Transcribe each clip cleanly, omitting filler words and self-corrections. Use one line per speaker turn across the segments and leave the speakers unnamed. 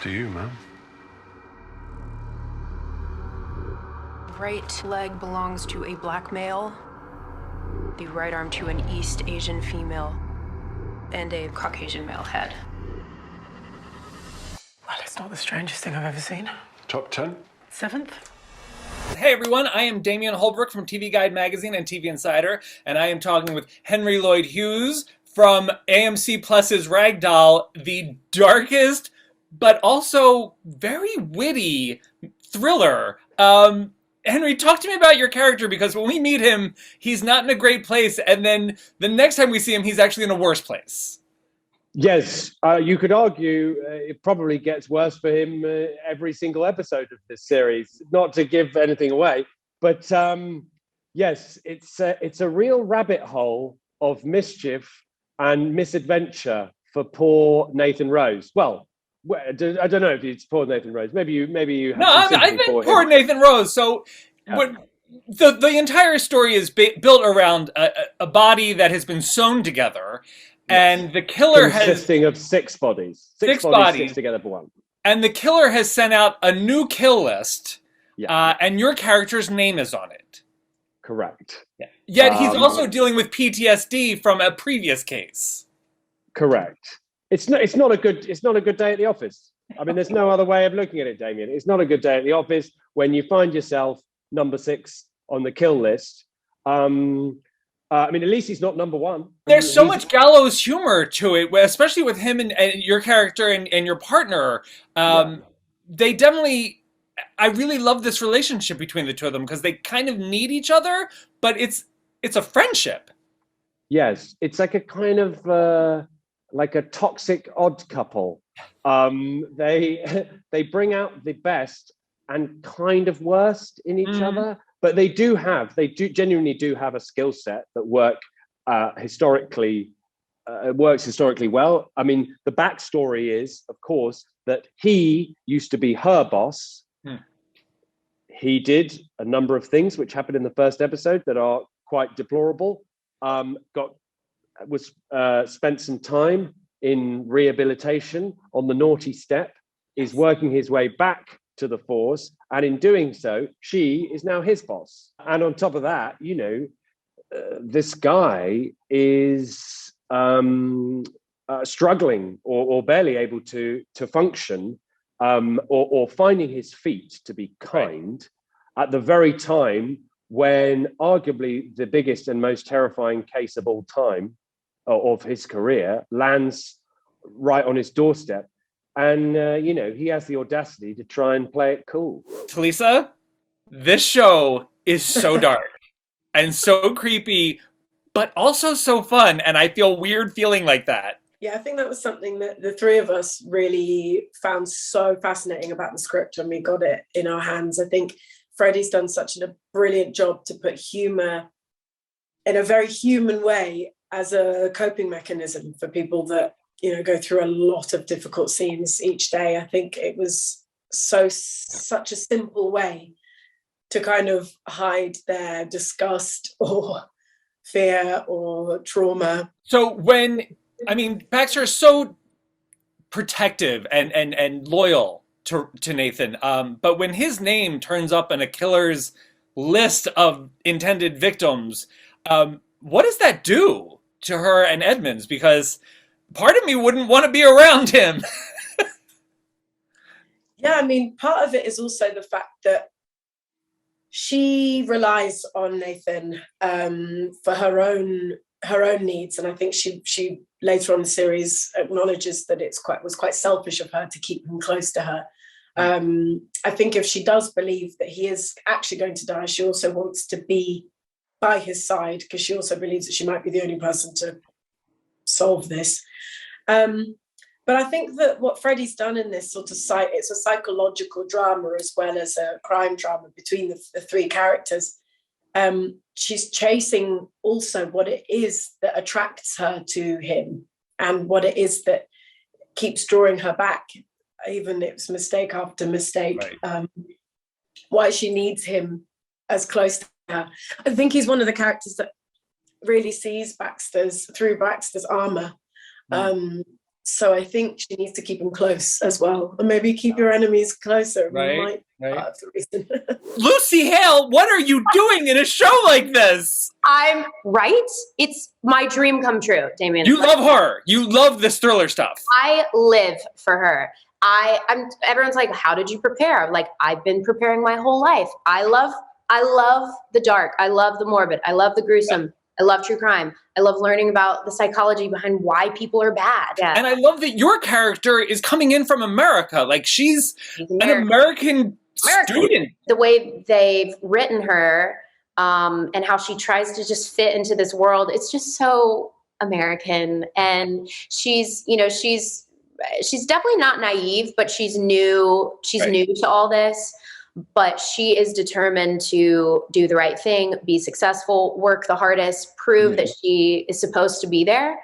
to you, ma'am.
Right leg belongs to a black male, the right arm to an East Asian female, and a Caucasian male head.
Well, it's not the strangest thing I've ever seen.
Top 10?
7th?
Hey everyone, I am Damian Holbrook from TV Guide Magazine and TV Insider, and I am talking with Henry Lloyd-Hughes from AMC Plus's Ragdoll, the darkest but also very witty thriller. Henry, talk to me about your character, because when we meet him, he's not in a great place, and then the next time we see him, he's actually in a worse place.
Yes, you could argue it probably gets worse for him every single episode of this series. Not to give anything away, but yes, it's a real rabbit hole of mischief and misadventure for poor Nathan Rose. Well, I don't know if it's poor Nathan Rose. Maybe you.
No, I think poor Nathan Rose. So, the entire story is built around a body that has been sewn together.
Yes.
And the killer
consisting of 6 bodies. Six bodies stitched together for one.
And the killer has sent out a new kill list, and your character's name is on it.
Correct.
Yeah. Yet he's also dealing with PTSD from a previous case.
Correct. It's not a good day at the office. I mean, there's no other way of looking at it, Damien. It's not a good day at the office when you find yourself number 6 on the kill list. I mean, at least he's not number 1.
There's so much gallows humor to it, especially with him and your character and your partner. They definitely, I really love this relationship between the two of them, because they kind of need each other, but it's a friendship.
Yes, it's like a kind of like a toxic odd couple. They bring out the best and kind of worst in each other. But they genuinely do have a skill set that works historically well. I mean, the backstory is, of course, that he used to be her boss. He did a number of things which happened in the first episode that are quite deplorable. Spent some time in rehabilitation on the naughty step, is working his way back to the force, and in doing so, she is now his boss. And on top of that, this guy is struggling or barely able to function, or finding his feet, to be kind, at the very time when arguably the biggest and most terrifying case of all time of his career lands right on his doorstep. And, he has the audacity to try and play it cool.
Thalassa, this show is so dark and so creepy, but also so fun. And I feel weird feeling like that.
Yeah, I think that was something that the three of us really found so fascinating about the script when we got it in our hands. I think Freddie's done such a brilliant job to put humor in a very human way as a coping mechanism for people that go through a lot of difficult scenes each day. I think it was such a simple way to kind of hide their disgust or fear or trauma.
So Baxter is so protective and loyal to Nathan, but when his name turns up in a killer's list of intended victims, what does that do to her and Edmonds? Because part of me wouldn't want to be around him.
Yeah, I mean, part of it is also the fact that she relies on Nathan for her own needs, and I think she later on in the series acknowledges that was quite selfish of her to keep him close to her. I think if she does believe that he is actually going to die, she also wants to be by his side, because she also believes that she might be the only person to solve this. But I think that what Freddie's done in this sort of it's a psychological drama as well as a crime drama between the 3 characters. She's chasing also what it is that attracts her to him and what it is that keeps drawing her back, even if it's mistake after mistake. Right. Why she needs him as close to her. I think he's one of the characters that really sees through Baxter's armor. So I think she needs to keep them close as well, and maybe keep your enemies closer.
Right.
Part of the reason.
Lucy Hale, what are you doing in a show like this?
I'm right. It's my dream come true, Damien.
You love her. You love this thriller stuff.
I live for her. Everyone's like, how did you prepare? Like, I've been preparing my whole life. I love the dark. I love the morbid. I love the gruesome. I love true crime. I love learning about the psychology behind why people are bad. Yeah.
And I love that your character is coming in from America. Like, she's an American student.
The way they've written her, and how she tries to just fit into this world, it's just so American. And she's definitely not naive, but she's new. She's new to all this. But she is determined to do the right thing, be successful, work the hardest, prove that she is supposed to be there.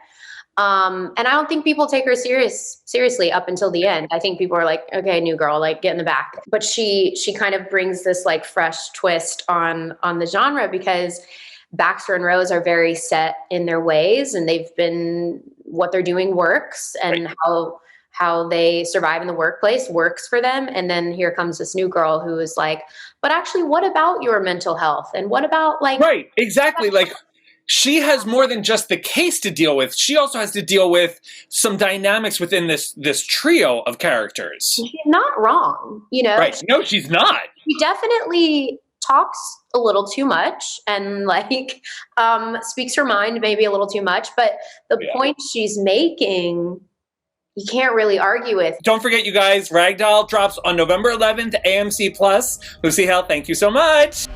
And I don't think people take her seriously up until the end. I think people are like, okay, new girl, like get in the back. But she kind of brings this like fresh twist on the genre, because Baxter and Rose are very set in their ways, and what they're doing works, and how they survive in the workplace works for them. And then here comes this new girl who is like, but actually, what about your mental health? And what about like...
Right, exactly. Like, she has more than just the case to deal with. She also has to deal with some dynamics within this trio of characters.
She's not wrong,
Right. No, she's not.
She definitely talks a little too much and like speaks her mind maybe a little too much. But the point she's making, you can't really argue with.
Don't forget, you guys, Ragdoll drops on November 11th, AMC+. Lucy Hale, thank you so much.